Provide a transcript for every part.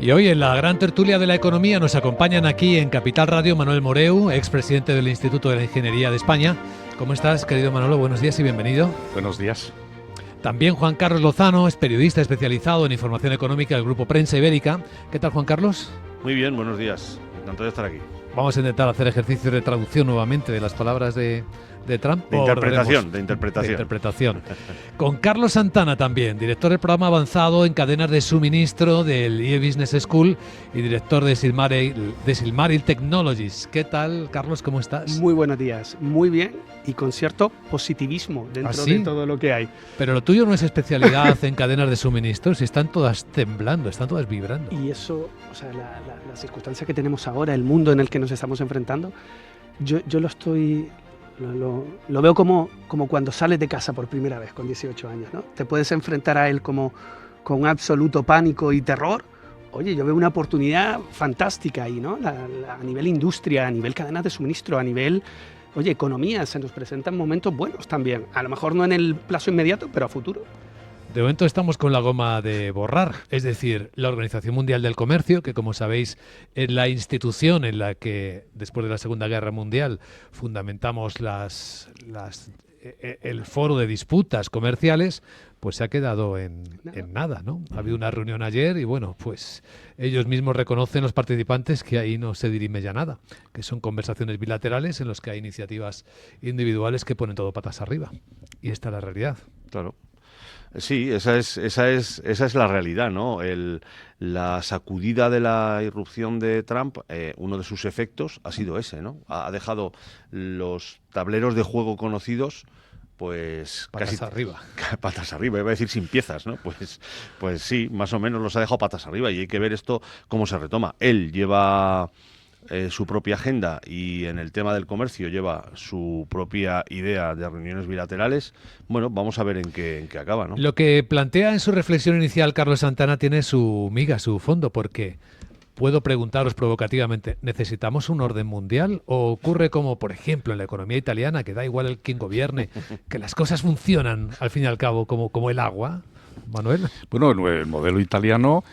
Y hoy en la gran tertulia de la economía nos acompañan aquí en Capital Radio Manuel Moreu, expresidente del Instituto de la Ingeniería de España. ¿Cómo estás, querido Manolo? Buenos días y bienvenido. Buenos días. También Juan Carlos Lozano, es periodista especializado en información económica del Grupo Prensa Ibérica. ¿Qué tal, Juan Carlos? Muy bien, buenos días. Encantado de estar aquí. Vamos a intentar hacer ejercicio de traducción nuevamente de las palabras de Trump. De interpretación. Con Carlos Santana también, director del programa avanzado en cadenas de suministro del IE Business School y director de Silmaril Technologies. ¿Qué tal, Carlos? ¿Cómo estás? Muy buenos días. Muy bien y con cierto positivismo dentro de todo lo que hay. Pero lo tuyo no es especialidad en cadenas de suministros, están todas temblando, están todas vibrando. Y eso, o sea, la circunstancia que tenemos ahora, el mundo en el que nos estamos enfrentando, yo lo veo como cuando sales de casa por primera vez con 18 años, ¿no? Te puedes enfrentar a él como con absoluto pánico y terror. Oye, yo veo una oportunidad fantástica ahí, ¿no? A nivel industria, a nivel cadenas de suministro, a nivel, economía, se nos presentan momentos buenos también. A lo mejor no en el plazo inmediato, pero a futuro. De momento estamos con la goma de borrar, es decir, la Organización Mundial del Comercio, que como sabéis es la institución en la que después de la Segunda Guerra Mundial fundamentamos el foro de disputas comerciales, pues se ha quedado en nada, ¿no? Ha habido una reunión ayer y bueno, pues ellos mismos reconocen, los participantes, que ahí no se dirime ya nada, que son conversaciones bilaterales en las que hay iniciativas individuales que ponen todo patas arriba. Y esta es la realidad. Claro. Sí, esa es la realidad, ¿no? La sacudida de la irrupción de Trump, uno de sus efectos ha sido ese, ¿no? Ha dejado los tableros de juego conocidos, pues patas arriba. Patas arriba, iba a decir sin piezas, ¿no? Pues sí, más o menos los ha dejado patas arriba y hay que ver esto cómo se retoma. Él lleva su propia agenda y en el tema del comercio lleva su propia idea de reuniones bilaterales. Bueno, vamos a ver en qué acaba, ¿no? Lo que plantea en su reflexión inicial Carlos Santana tiene su miga, su fondo, porque puedo preguntaros provocativamente, ¿necesitamos un orden mundial? ¿O ocurre como, por ejemplo, en la economía italiana, que da igual el quien gobierne, que las cosas funcionan, al fin y al cabo, como el agua? Manuel. Bueno, el modelo italiano,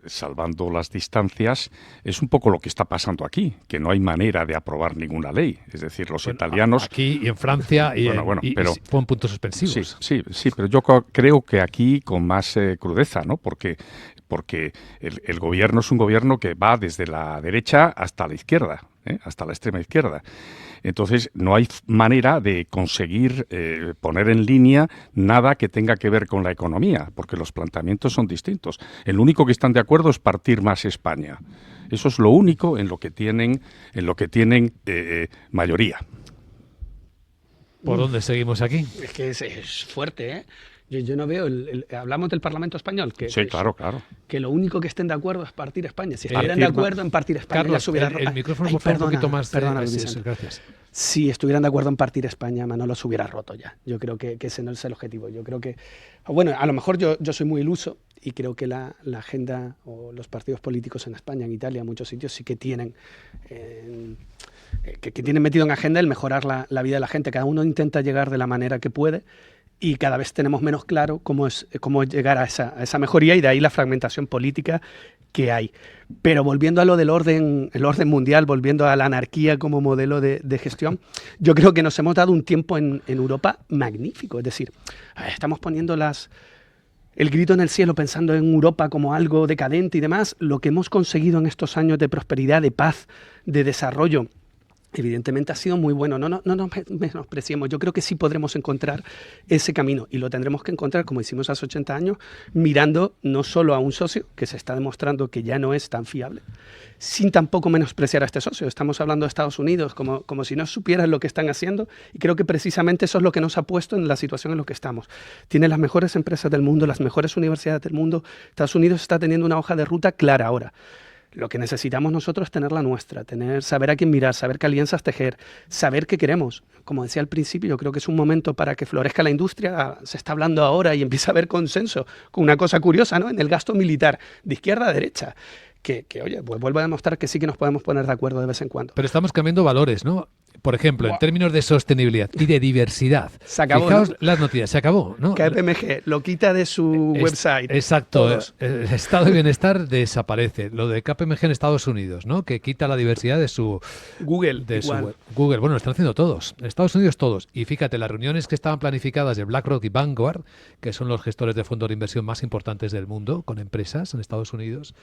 salvando las distancias, es un poco lo que está pasando aquí, que no hay manera de aprobar ninguna ley. Es decir, los italianos... Aquí y en Francia pero fueron puntos suspensivos. Sí, pero yo creo que aquí con más crudeza, ¿no? Porque el gobierno es un gobierno que va desde la derecha hasta la izquierda, hasta la extrema izquierda. Entonces, no hay manera de conseguir poner en línea nada que tenga que ver con la economía, porque los planteamientos son distintos. El único que están de acuerdo es partir más España. Eso es lo único en lo que tienen mayoría. ¿Por dónde seguimos aquí? Es que es fuerte, ¿eh? Yo no veo, hablamos del Parlamento Español, sí, claro. Que lo único que estén de acuerdo es partir España. Si estuvieran de acuerdo en partir España, Carlos, ya se hubiera el micrófono por favor, un poquito más. Gracias. Si estuvieran de acuerdo en partir España, Manolo se hubiera roto ya. Yo creo que ese no es el objetivo. Yo creo que, bueno, a lo mejor yo soy muy iluso y creo que la agenda o los partidos políticos en España, en Italia, en muchos sitios sí que tienen... que tienen metido en agenda el mejorar la vida de la gente. Cada uno intenta llegar de la manera que puede y cada vez tenemos menos claro cómo llegar a esa mejoría, y de ahí la fragmentación política que hay. Pero volviendo a lo del el orden mundial, volviendo a la anarquía como modelo de gestión, yo creo que nos hemos dado un tiempo en Europa magnífico. Es decir, estamos poniendo el grito en el cielo pensando en Europa como algo decadente y demás. Lo que hemos conseguido en estos años de prosperidad, de paz, de desarrollo, evidentemente ha sido muy bueno. No nos menospreciemos. Yo creo que sí podremos encontrar ese camino y lo tendremos que encontrar, como hicimos hace 80 años, mirando no solo a un socio que se está demostrando que ya no es tan fiable, sin tampoco menospreciar a este socio. Estamos hablando de Estados Unidos como si no supieran lo que están haciendo, y creo que precisamente eso es lo que nos ha puesto en la situación en la que estamos. Tiene las mejores empresas del mundo, las mejores universidades del mundo. Estados Unidos está teniendo una hoja de ruta clara ahora. Lo que necesitamos nosotros es tener la nuestra, saber a quién mirar, saber qué alianzas tejer, saber qué queremos. Como decía al principio, yo creo que es un momento para que florezca la industria. Se está hablando ahora y empieza a haber consenso con una cosa curiosa, ¿no? En el gasto militar, de izquierda a derecha. oye, pues vuelvo a demostrar que sí que nos podemos poner de acuerdo de vez en cuando. Pero estamos cambiando valores, ¿no? Por ejemplo, en términos de sostenibilidad y de diversidad. Se acabó, Fijaos ¿no? las noticias, se acabó, ¿no? KPMG lo quita de su website. Exacto, Todos. el estado de bienestar desaparece. Lo de KPMG en Estados Unidos, ¿no? Que quita la diversidad de su Google, igual. web. Google, bueno, lo están haciendo todos. En Estados Unidos todos. Y fíjate, las reuniones que estaban planificadas de BlackRock y Vanguard, que son los gestores de fondos de inversión más importantes del mundo, con empresas en Estados Unidos,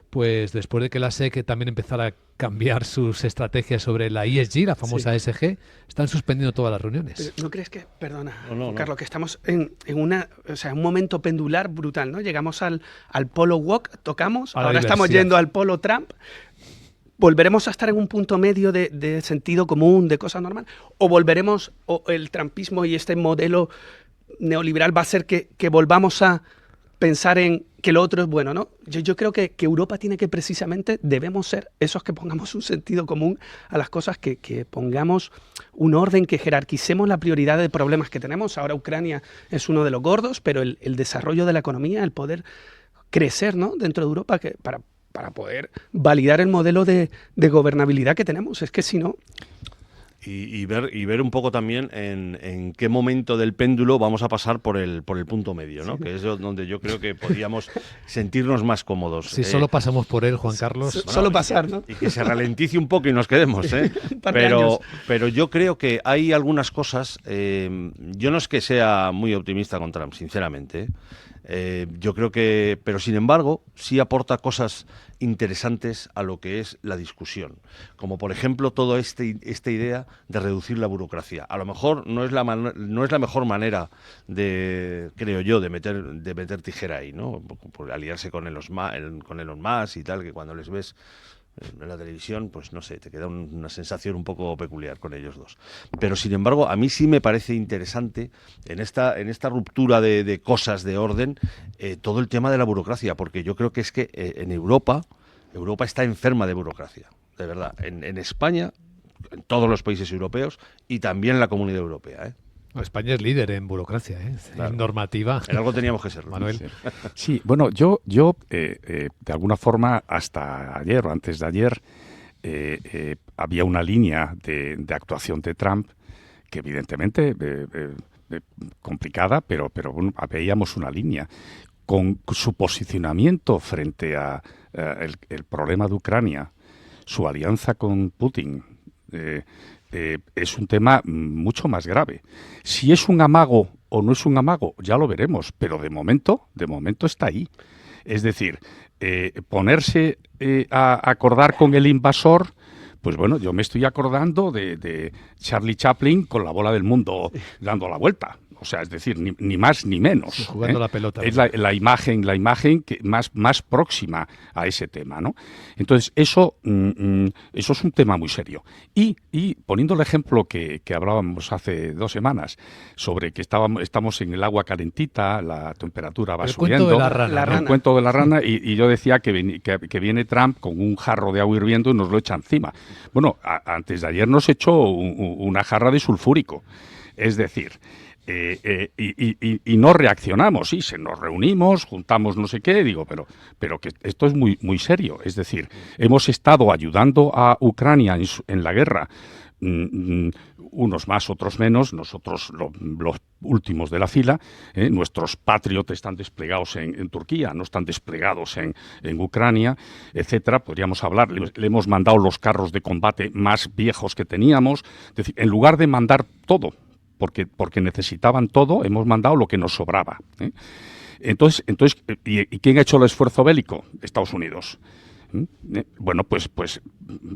pues después de que la SEC también empezara a cambiar sus estrategias sobre la ESG, la famosa ESG, están suspendiendo todas las reuniones. Pero ¿no crees que, perdona, No. Carlos, que estamos en un momento pendular brutal, ¿no? Llegamos al Polo Walk, tocamos, A la ahora estamos diversidad. yendo al Polo Trump. ¿Volveremos a estar en un punto medio de sentido común, de cosa normal? ¿O volveremos, o el trumpismo y este modelo neoliberal va a hacer que volvamos a pensar en que lo otro es bueno, ¿no? Yo creo que Europa tiene que precisamente, debemos ser esos que pongamos un sentido común a las cosas, que pongamos un orden, que jerarquicemos la prioridad de problemas que tenemos. Ahora Ucrania es uno de los gordos, pero el desarrollo de la economía, el poder crecer, ¿no? Dentro de Europa, que para poder validar el modelo de gobernabilidad que tenemos. Es que si no... Y ver un poco también en qué momento del péndulo vamos a pasar por el punto medio, ¿no? Sí. Que es donde yo creo que podríamos sentirnos más cómodos. Si solo pasamos por él, Juan Carlos. Bueno, solo pasar, ¿no? Y que se ralentice un poco y nos quedemos, ¿eh? Pero yo creo que hay algunas cosas. Yo no es que sea muy optimista con Trump, sinceramente. Yo creo que, pero sin embargo, sí aporta cosas interesantes a lo que es la discusión, como por ejemplo toda esta idea de reducir la burocracia. A lo mejor no es la mejor manera de, creo yo, de meter tijera ahí, ¿no? Por aliarse con Elon Musk y tal, que cuando les ves en la televisión, pues no sé, te queda una sensación un poco peculiar con ellos dos. Pero sin embargo, a mí sí me parece interesante en esta ruptura de cosas de orden, todo el tema de la burocracia, porque yo creo que es que en Europa está enferma de burocracia, de verdad. En España, en todos los países europeos y también en la Comunidad Europea, ¿eh? España es líder en burocracia, ¿eh? Claro. En normativa. En algo teníamos que serlo. Manuel. Sí, bueno, yo de alguna forma, hasta ayer o antes de ayer, había una línea de actuación de Trump que evidentemente complicada, pero bueno, veíamos una línea. Con su posicionamiento frente a el problema de Ucrania, su alianza con Putin, es un tema mucho más grave. Si es un amago o no es un amago, ya lo veremos, pero de momento está ahí. Es decir, ponerse a acordar con el invasor, pues bueno, yo me estoy acordando de Charlie Chaplin con la bola del mundo dando la vuelta. O sea, es decir, ni más ni menos. Sí, jugando la pelota. Es la imagen que más próxima a ese tema, ¿no? Entonces, eso es un tema muy serio. Y poniendo el ejemplo que hablábamos hace 2 semanas, sobre que estamos en el agua calentita, la temperatura va subiendo. El cuento de la rana. El cuento de la rana, y yo decía que viene Trump con un jarro de agua hirviendo y nos lo echa encima. Bueno, antes de ayer nos echó una jarra de sulfúrico. Es decir... y no reaccionamos, sí, nos reunimos, juntamos no sé qué, digo, pero que esto es muy, muy serio. Es decir, hemos estado ayudando a Ucrania en la guerra, unos más, otros menos, nosotros los últimos de la fila, nuestros Patriot están desplegados en Turquía, no están desplegados en Ucrania, etcétera. Podríamos hablar, le hemos mandado los carros de combate más viejos que teníamos, es decir, en lugar de mandar todo, porque necesitaban todo, hemos mandado lo que nos sobraba, ¿eh? Entonces, ¿y quién ha hecho el esfuerzo bélico? Estados Unidos. Bueno, pues,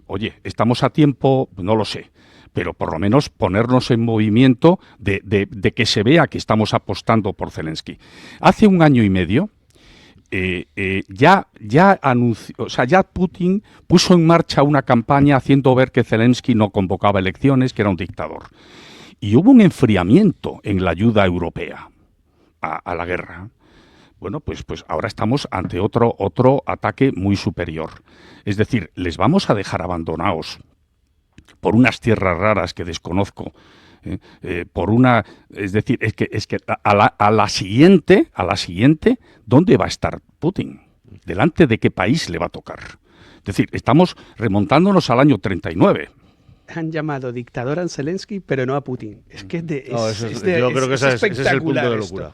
oye, ¿estamos a tiempo? No lo sé, pero por lo menos ponernos en movimiento de que se vea que estamos apostando por Zelensky. Hace 1 año y medio, ya anunció, o sea, ya Putin puso en marcha una campaña haciendo ver que Zelensky no convocaba elecciones, que era un dictador. Y hubo un enfriamiento en la ayuda europea a la guerra. Bueno, pues ahora estamos ante otro ataque muy superior. Es decir, les vamos a dejar abandonados por unas tierras raras que desconozco, es decir, es que a la siguiente, ¿dónde va a estar Putin? ¿delante de qué país le va a tocar? Es decir, estamos remontándonos al año 39. Han llamado dictador a Zelensky, pero no a Putin. Es que yo creo que ese es el punto de locura.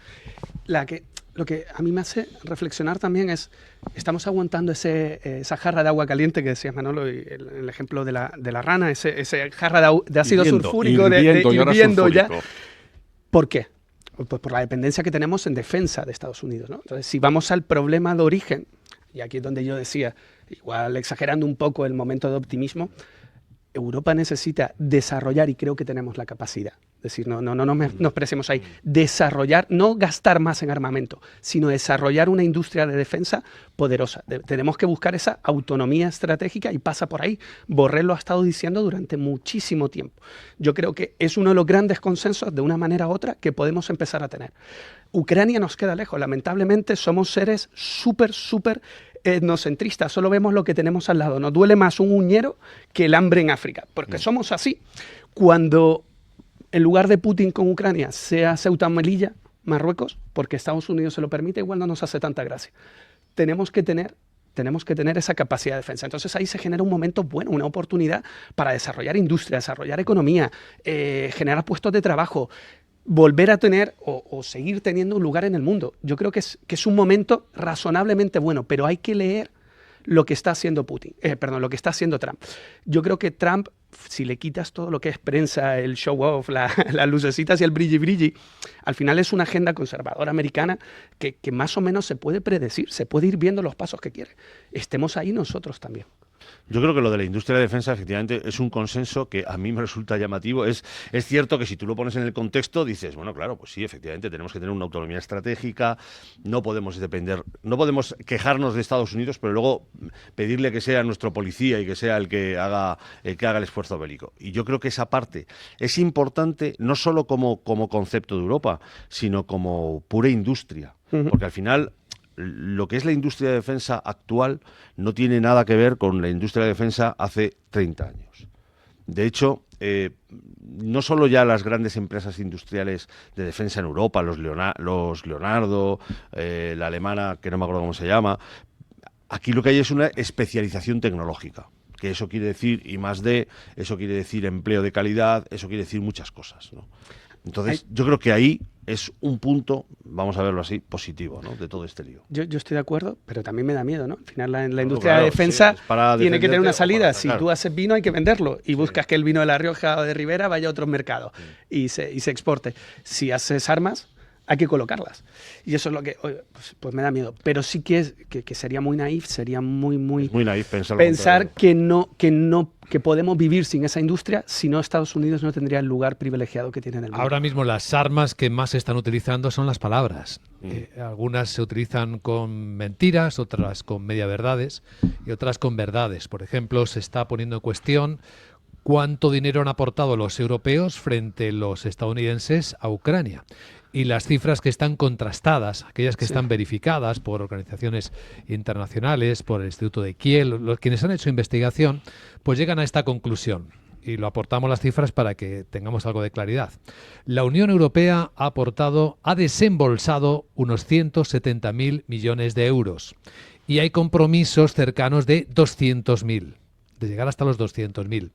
Lo que a mí me hace reflexionar también es, estamos aguantando esa jarra de agua caliente que decías, Manolo, y el ejemplo de la rana, ese jarra de ácido sulfúrico hirviendo ya. ¿Por qué? Pues por la dependencia que tenemos en defensa de Estados Unidos, ¿no? Entonces, si vamos al problema de origen, y aquí es donde yo decía, igual exagerando un poco el momento de optimismo, Europa necesita desarrollar, y creo que tenemos la capacidad, es decir, no nos expresemos ahí, desarrollar, no gastar más en armamento, sino desarrollar una industria de defensa poderosa. Tenemos que buscar esa autonomía estratégica y pasa por ahí. Borrell lo ha estado diciendo durante muchísimo tiempo. Yo creo que es uno de los grandes consensos, de una manera u otra, que podemos empezar a tener. Ucrania nos queda lejos, lamentablemente somos seres súper etnocentristas, solo vemos lo que tenemos al lado. Nos duele más un uñero que el hambre en África, porque somos así. Cuando en lugar de Putin con Ucrania sea Ceuta, Melilla, Marruecos, porque Estados Unidos se lo permite, igual no nos hace tanta gracia. Tenemos que tener esa capacidad de defensa. Entonces ahí se genera un momento bueno, una oportunidad para desarrollar industria, desarrollar economía, generar puestos de trabajo, volver a tener o seguir teniendo un lugar en el mundo. Yo creo que es un momento razonablemente bueno, pero hay que leer lo que está haciendo lo que está haciendo Trump. Yo creo que Trump, si le quitas todo lo que es prensa, el show off, las lucecitas y el brilli, al final es una agenda conservadora americana que más o menos se puede predecir, se puede ir viendo los pasos que quiere. Estemos ahí nosotros también. Yo creo que lo de la industria de defensa efectivamente es un consenso que a mí me resulta llamativo. Es cierto que si tú lo pones en el contexto dices, bueno, claro, pues sí, efectivamente tenemos que tener una autonomía estratégica, no podemos quejarnos de Estados Unidos, pero luego pedirle que sea nuestro policía y que sea el que haga el esfuerzo bélico. Y yo creo que esa parte es importante no solo como concepto de Europa, sino como pura industria, porque al final lo que es la industria de defensa actual no tiene nada que ver con la industria de defensa hace 30 años. De hecho, no solo ya las grandes empresas industriales de defensa en Europa, los Leonardo, la alemana, que no me acuerdo cómo se llama, aquí lo que hay es una especialización tecnológica, que eso quiere decir I+D, eso quiere decir empleo de calidad, eso quiere decir muchas cosas, ¿no? Entonces, yo creo que ahí es un punto, vamos a verlo así, positivo, ¿no?, de todo este lío. Yo estoy de acuerdo, pero también me da miedo, ¿no? Al final la industria de defensa tiene que tener una salida. Si tú haces vino hay que venderlo y buscas que el vino de La Rioja o de Ribera vaya a otros mercados y se exporte. Si haces armas, hay que colocarlas. Y eso es lo que pues me da miedo. Pero sí que sería muy naif, sería muy naif pensar que podemos vivir sin esa industria, si no Estados Unidos no tendría el lugar privilegiado que tiene en el mundo. Ahora mismo las armas que más se están utilizando son las palabras. Algunas se utilizan con mentiras, otras con media verdades y otras con verdades. Por ejemplo, se está poniendo en cuestión cuánto dinero han aportado los europeos frente a los estadounidenses a Ucrania. Y las cifras que están contrastadas, aquellas que están verificadas por organizaciones internacionales, por el Instituto de Kiel, quienes han hecho investigación, pues llegan a esta conclusión. Y lo aportamos las cifras para que tengamos algo de claridad. La Unión Europea ha desembolsado unos 170.000 millones de euros. Y hay compromisos cercanos de 200.000, de llegar hasta los 200.000.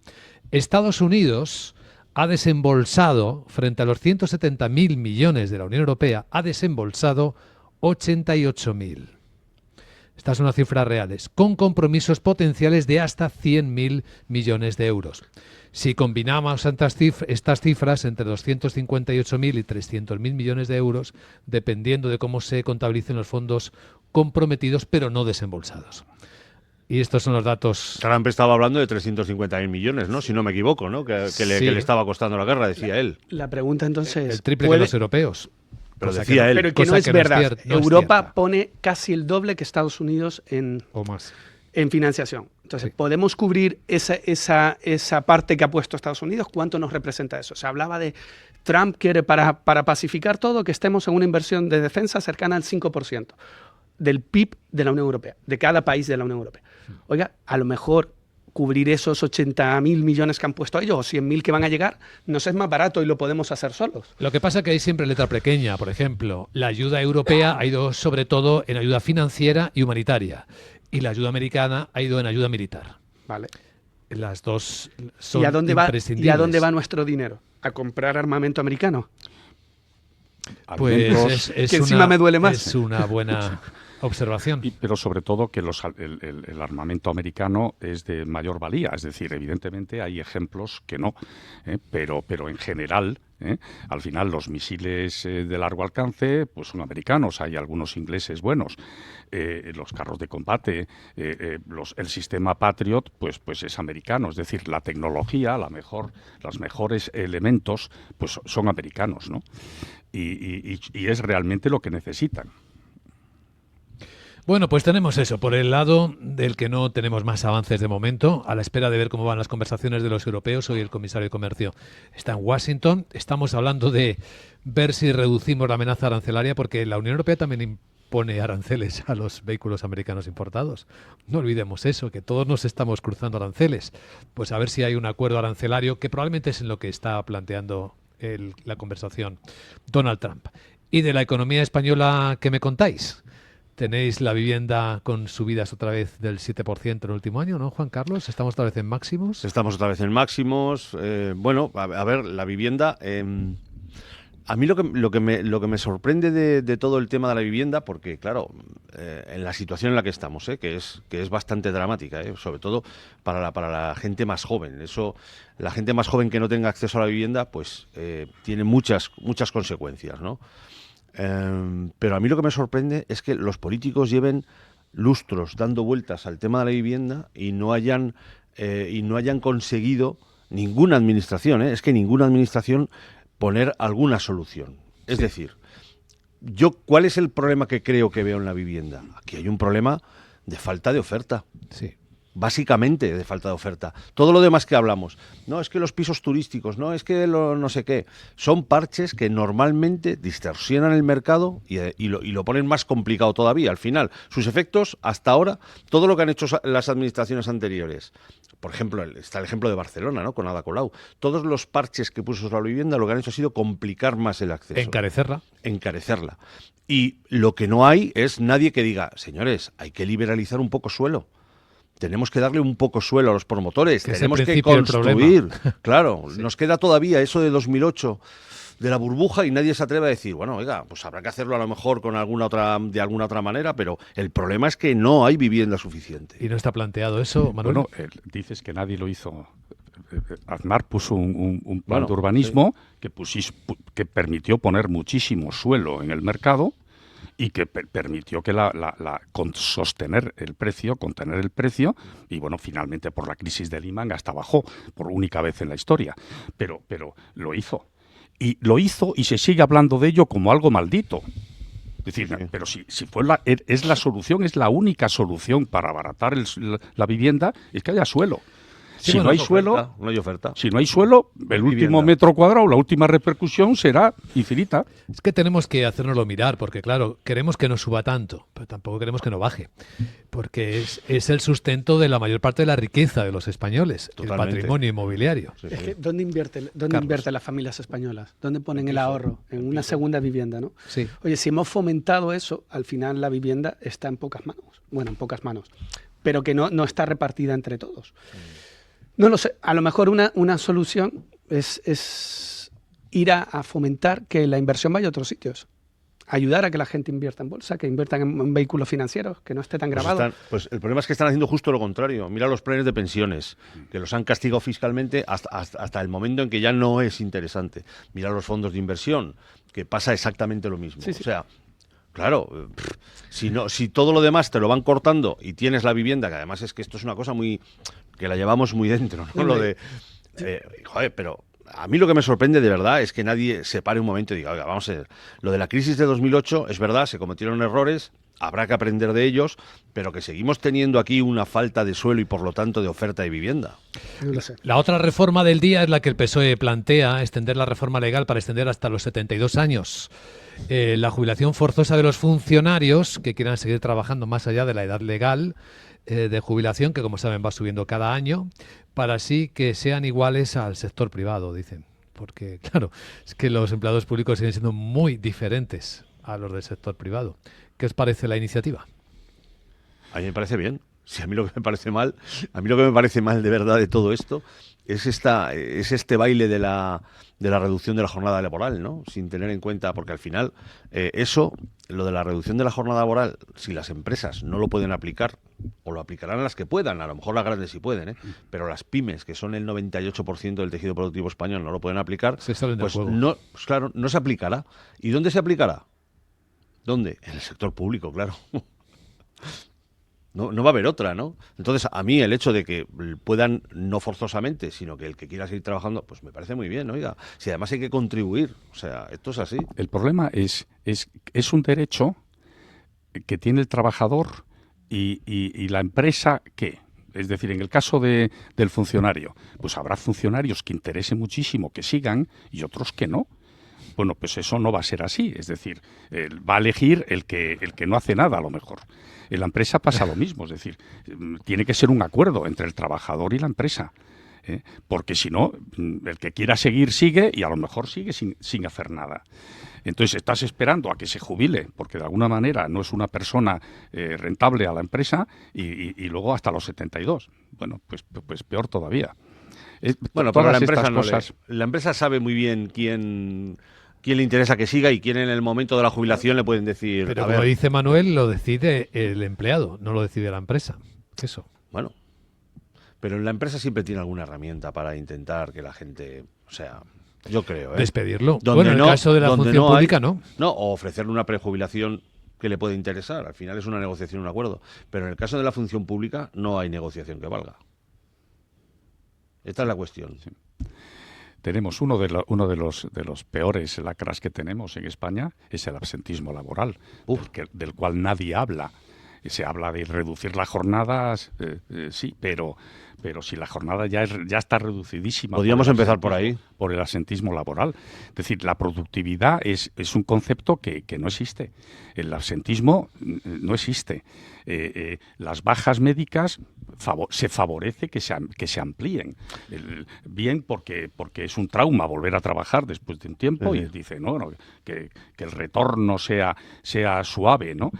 Estados Unidos ha desembolsado, frente a los 170.000 millones de la Unión Europea, ha desembolsado 88.000. Estas son las cifras reales, con compromisos potenciales de hasta 100.000 millones de euros. Si combinamos estas cifras entre 258.000 y 300.000 millones de euros, dependiendo de cómo se contabilicen los fondos comprometidos pero no desembolsados. Y estos son los datos. Trump estaba hablando de 350.000 millones, ¿no? Si no me equivoco, ¿no? Que le estaba costando la guerra, decía él. La pregunta entonces... El triple que los europeos. Pero decía él. Pero que no es verdad. Europa pone casi el doble que Estados Unidos en financiación. Entonces, ¿podemos cubrir esa parte que ha puesto Estados Unidos? ¿Cuánto nos representa eso? Se hablaba de Trump quiere para pacificar todo que estemos en una inversión de defensa cercana al 5% del PIB de la Unión Europea, de cada país de la Unión Europea. Oiga, a lo mejor cubrir esos 80.000 millones que han puesto ellos o 100.000 que van a llegar, nos es más barato y lo podemos hacer solos. Lo que pasa es que hay siempre letra pequeña. Por ejemplo, la ayuda europea ha ido sobre todo en ayuda financiera y humanitaria, y la ayuda americana ha ido en ayuda militar. Vale. Las dos son ¿Y a dónde imprescindibles. va nuestro dinero? ¿A comprar armamento americano? Pues Alimentos, es que encima me duele más. Es una buena observación. pero sobre todo que el armamento americano es de mayor valía. Es decir, evidentemente hay ejemplos que no, pero en general, al final los misiles de largo alcance pues son americanos, hay algunos ingleses buenos. Los carros de combate, el sistema Patriot, pues es americano. Es decir, la tecnología, los mejores elementos, pues son americanos, ¿no? Y es realmente lo que necesitan. Bueno, pues tenemos eso, por el lado del que no tenemos más avances de momento, a la espera de ver cómo van las conversaciones de los europeos. Hoy el comisario de Comercio está en Washington. Estamos hablando de ver si reducimos la amenaza arancelaria, porque la Unión Europea también impone aranceles a los vehículos americanos importados. No olvidemos eso, que todos nos estamos cruzando aranceles. Pues a ver si hay un acuerdo arancelario, que probablemente es en lo que está planteando la conversación Donald Trump. ¿Y de la economía española qué me contáis? Tenéis la vivienda con subidas otra vez del 7% en el último año, ¿no, Juan Carlos? ¿Estamos otra vez en máximos? Estamos otra vez en máximos. Bueno, a ver, la vivienda... a mí lo que me sorprende de todo el tema de la vivienda, porque claro, en la situación en la que estamos, que es bastante dramática, sobre todo para la gente más joven. La gente más joven que no tenga acceso a la vivienda, pues tiene muchas consecuencias, ¿no? Pero a mí lo que me sorprende es que los políticos lleven lustros dando vueltas al tema de la vivienda y no hayan conseguido ninguna administración, es que ninguna administración poner alguna solución. Es decir, ¿cuál es el problema que creo que veo en la vivienda? Aquí hay un problema de falta de oferta. Sí. Básicamente de falta de oferta. Todo lo demás que hablamos, no es que los pisos turísticos, no es que no sé qué, son parches que normalmente distorsionan el mercado y lo ponen más complicado todavía. Al final, sus efectos, hasta ahora, todo lo que han hecho las administraciones anteriores, por ejemplo, está el ejemplo de Barcelona, ¿no? Con Ada Colau, todos los parches que puso sobre la vivienda lo que han hecho ha sido complicar más el acceso. Encarecerla. Y lo que no hay es nadie que diga, señores, hay que liberalizar un poco suelo. Tenemos que darle un poco suelo a los promotores, tenemos que construir. Claro, sí. Nos queda todavía eso de 2008, de la burbuja, y nadie se atreve a decir, bueno, oiga, pues habrá que hacerlo a lo mejor de alguna otra manera, pero el problema es que no hay vivienda suficiente. ¿Y no está planteado eso, Manuel? Bueno, dices que nadie lo hizo. Aznar puso un plan de urbanismo, sí, que permitió poner muchísimo suelo en el mercado, y que permitió que contener el precio, y bueno, finalmente por la crisis de Lehman hasta bajó, por única vez en la historia, pero lo hizo. Y lo hizo y se sigue hablando de ello como algo maldito. Es decir, sí. Pero si fue es la solución, es la única solución para abaratar la vivienda, es que haya suelo. Sí, si bueno, no hay suelo, no hay oferta. Si no hay suelo, el último metro cuadrado, la última repercusión será infinita. Es que tenemos que hacérnoslo mirar, porque claro, queremos que no suba tanto, pero tampoco queremos que no baje, porque es el sustento de la mayor parte de la riqueza de los españoles, totalmente. El patrimonio inmobiliario. Sí, sí. Es que ¿dónde invierten las familias españolas? ¿Dónde ponen el ahorro? En una segunda vivienda, ¿no? Sí. Oye, si hemos fomentado eso, al final la vivienda está en pocas manos, pero que no está repartida entre todos. No lo sé, a lo mejor una solución es ir a fomentar que la inversión vaya a otros sitios. Ayudar a que la gente invierta en bolsa, que inviertan en vehículos financieros, que no esté tan grabado. Pues el problema es que están haciendo justo lo contrario. Mira los planes de pensiones, que los han castigado fiscalmente hasta el momento en que ya no es interesante. Mira los fondos de inversión, que pasa exactamente lo mismo. Sí, sí. O sea, claro, si todo lo demás te lo van cortando y tienes la vivienda, que además es que esto es una cosa que la llevamos muy dentro, ¿no? Lo de, pero a mí lo que me sorprende de verdad es que nadie se pare un momento y diga, oiga, vamos a ver, lo de la crisis de 2008 es verdad, se cometieron errores, habrá que aprender de ellos, pero que seguimos teniendo aquí una falta de suelo y por lo tanto de oferta de vivienda. La otra reforma del día es la que el PSOE plantea, extender la reforma legal para extender hasta los 72 años. La jubilación forzosa de los funcionarios que quieran seguir trabajando más allá de la edad legal, de jubilación, que como saben va subiendo cada año, para así que sean iguales al sector privado, dicen. Porque, claro, es que los empleados públicos siguen siendo muy diferentes a los del sector privado. ¿Qué os parece la iniciativa? A mí me parece bien. Si a mí lo que me parece mal, de verdad de todo esto es este baile de la reducción de la jornada laboral, ¿no? Sin tener en cuenta, porque al final lo de la reducción de la jornada laboral, si las empresas no lo pueden aplicar, o lo aplicarán las que puedan, a lo mejor las grandes sí pueden, ¿eh? Pero las pymes, que son el 98% del tejido productivo español, no lo pueden aplicar, pues no, pues claro, no se aplicará. ¿Y dónde se aplicará? ¿Dónde? En el sector público, claro. No va a haber otra, ¿no? Entonces, a mí el hecho de que puedan, no forzosamente, sino que el que quiera seguir trabajando, pues me parece muy bien, oiga. Si además hay que contribuir, o sea, esto es así. El problema es un derecho que tiene el trabajador y la empresa, ¿qué? Es decir, en el caso del funcionario, pues habrá funcionarios que interese muchísimo que sigan y otros que no. Bueno, pues eso no va a ser así, es decir, va a elegir el que no hace nada a lo mejor. En la empresa pasa lo mismo, es decir, tiene que ser un acuerdo entre el trabajador y la empresa, porque si no, el que quiera seguir sigue y a lo mejor sigue sin hacer nada. Entonces estás esperando a que se jubile, porque de alguna manera no es una persona rentable a la empresa y luego hasta los 72. Bueno, pues peor todavía. Bueno, pero la empresa sabe muy bien quién le interesa que siga y quién en el momento de la jubilación le pueden decir... Pero como dice Manuel, lo decide el empleado, no lo decide la empresa. Eso. Bueno, pero la empresa siempre tiene alguna herramienta para intentar que la gente... O sea, yo creo... Despedirlo. Bueno, en el caso de la función pública, no. No, o ofrecerle una prejubilación que le puede interesar. Al final es una negociación, un acuerdo. Pero en el caso de la función pública no hay negociación que valga. Esta es la cuestión. Sí. Tenemos uno de los peores lacras que tenemos en España, es el absentismo laboral, del cual nadie habla. Se habla de reducir las jornadas, sí, pero si la jornada ya está reducidísima... Podríamos empezar por ahí. Por el absentismo laboral. Es decir, la productividad es un concepto que no existe. El absentismo no existe. Las bajas médicas se favorece que se amplíen. Bien porque es un trauma volver a trabajar después de un tiempo y dice, no, que el retorno sea suave, ¿no?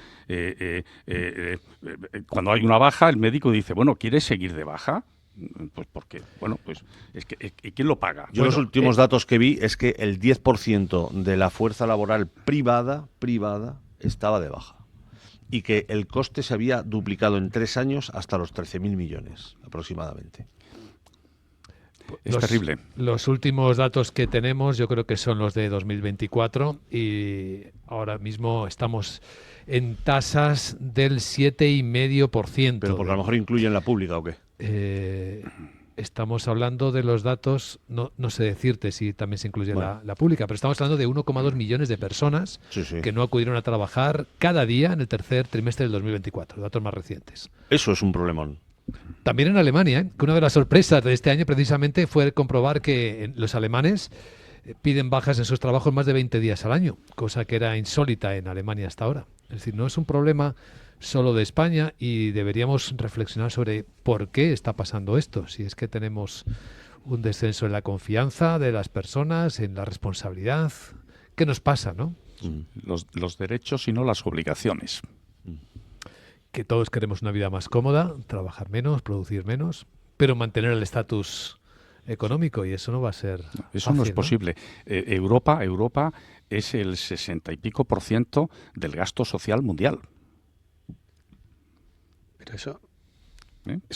Cuando hay una baja, el médico dice, bueno, ¿quieres seguir de baja? Pues porque, bueno, pues es que ¿quién lo paga? Yo los últimos datos que vi es que el 10% de la fuerza laboral privada estaba de baja. Y que el coste se había duplicado en 3 años hasta los 13.000 millones aproximadamente. Es terrible. Los últimos datos que tenemos yo creo que son los de 2024 y ahora mismo estamos en tasas del 7,5%. Pero porque a lo mejor incluyen la pública ¿o qué? Estamos hablando de los datos, no sé decirte si también se incluye la pública, pero estamos hablando de 1,2 millones de personas que no acudieron a trabajar cada día en el tercer trimestre del 2024, datos más recientes. Eso es un problemón. También en Alemania, que una de las sorpresas de este año precisamente fue comprobar que los alemanes piden bajas en sus trabajos más de 20 días al año, cosa que era insólita en Alemania hasta ahora. Es decir, no es un problema solo de España y deberíamos reflexionar sobre por qué está pasando esto. Si es que tenemos un descenso en la confianza de las personas, en la responsabilidad. ¿Qué nos pasa, no? Los derechos y no las obligaciones. Que todos queremos una vida más cómoda, trabajar menos, producir menos, pero mantener el estatus económico y eso no va a ser eso fácil, no es posible. Europa es el 60 y pico % del gasto social mundial. Pero eso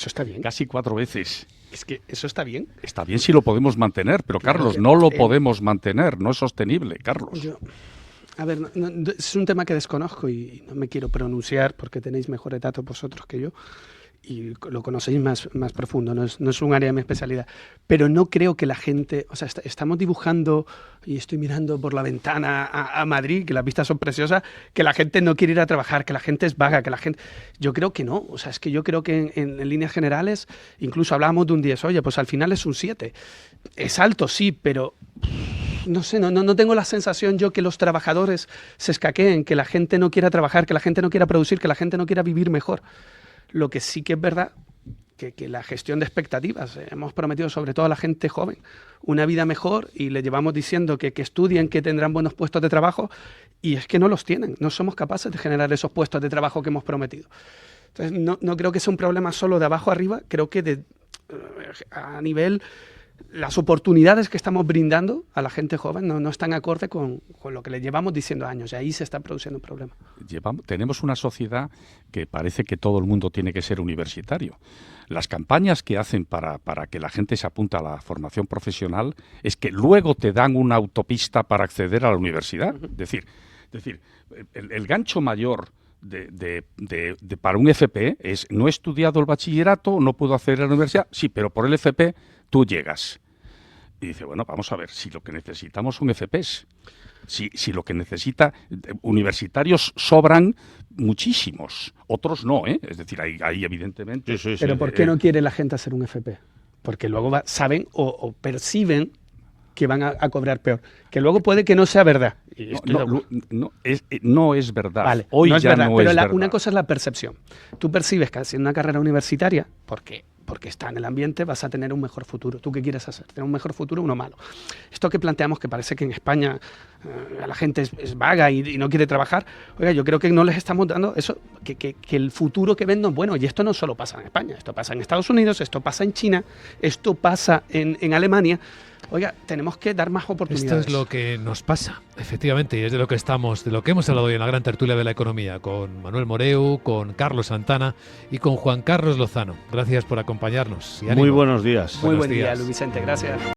está bien. Casi 4 veces. Es que eso está bien. Está bien si lo podemos mantener, pero Carlos, no lo podemos mantener, no es sostenible, Carlos. A ver, es un tema que desconozco y no me quiero pronunciar porque tenéis mejores datos vosotros que yo y lo conocéis más profundo, no es un área de mi especialidad. Pero no creo que la gente... O sea, estamos dibujando, y estoy mirando por la ventana a Madrid, que las vistas son preciosas, que la gente no quiere ir a trabajar, que la gente es vaga, que la gente... Yo creo que no. O sea, es que yo creo que en líneas generales, incluso hablábamos de un 10, oye, pues al final es un 7. Es alto, sí, pero... No sé, no tengo la sensación yo que los trabajadores se escaqueen, que la gente no quiera trabajar, que la gente no quiera producir, que la gente no quiera vivir mejor. Lo que sí que es verdad que la gestión de expectativas, hemos prometido sobre todo a la gente joven una vida mejor y le llevamos diciendo que estudien, que tendrán buenos puestos de trabajo, y es que no los tienen, no somos capaces de generar esos puestos de trabajo que hemos prometido. Entonces no creo que sea un problema solo de abajo arriba, creo que a nivel, las oportunidades que estamos brindando a la gente joven no están acorde con lo que le llevamos diciendo años, y ahí se está produciendo un problema. Tenemos una sociedad que parece que todo el mundo tiene que ser universitario. Las campañas que hacen para que la gente se apunte a la formación profesional es que luego te dan una autopista para acceder a la universidad. Es decir, el gancho mayor para un FP es: no he estudiado el bachillerato, no puedo acceder a la universidad. Sí, pero por el FP tú llegas. Y dice, bueno, vamos a ver, si lo que necesitamos son FPs, si lo que necesita, universitarios sobran muchísimos, otros no, ¿eh? Es decir, ahí evidentemente... Sí. Pero ¿por qué no quiere la gente hacer un FP? Porque luego saben o perciben que van a cobrar peor. Que luego puede que no sea verdad. No es verdad. Vale, Hoy no es ya verdad, no pero es verdad. Una cosa es la percepción. Tú percibes que haciendo una carrera universitaria, porque está en el ambiente, vas a tener un mejor futuro. ¿Tú qué quieres hacer? ¿Tener un mejor futuro o uno malo? Esto que planteamos, que parece que en España la gente es vaga y no quiere trabajar, oiga, yo creo que no les estamos dando eso, que el futuro que ven no es bueno. Y esto no solo pasa en España, esto pasa en Estados Unidos, esto pasa en China, esto pasa en Alemania. Oiga, tenemos que dar más oportunidades. Esto es lo que nos pasa, efectivamente, y es de lo que hemos hablado hoy en la gran tertulia de la economía, con Manuel Moreu, con Carlos Santana y con Juan Carlos Lozano. Gracias por acompañarnos. Y ánimo. Muy buenos días. Muy Buenos buen día, días. Luis Vicente, gracias.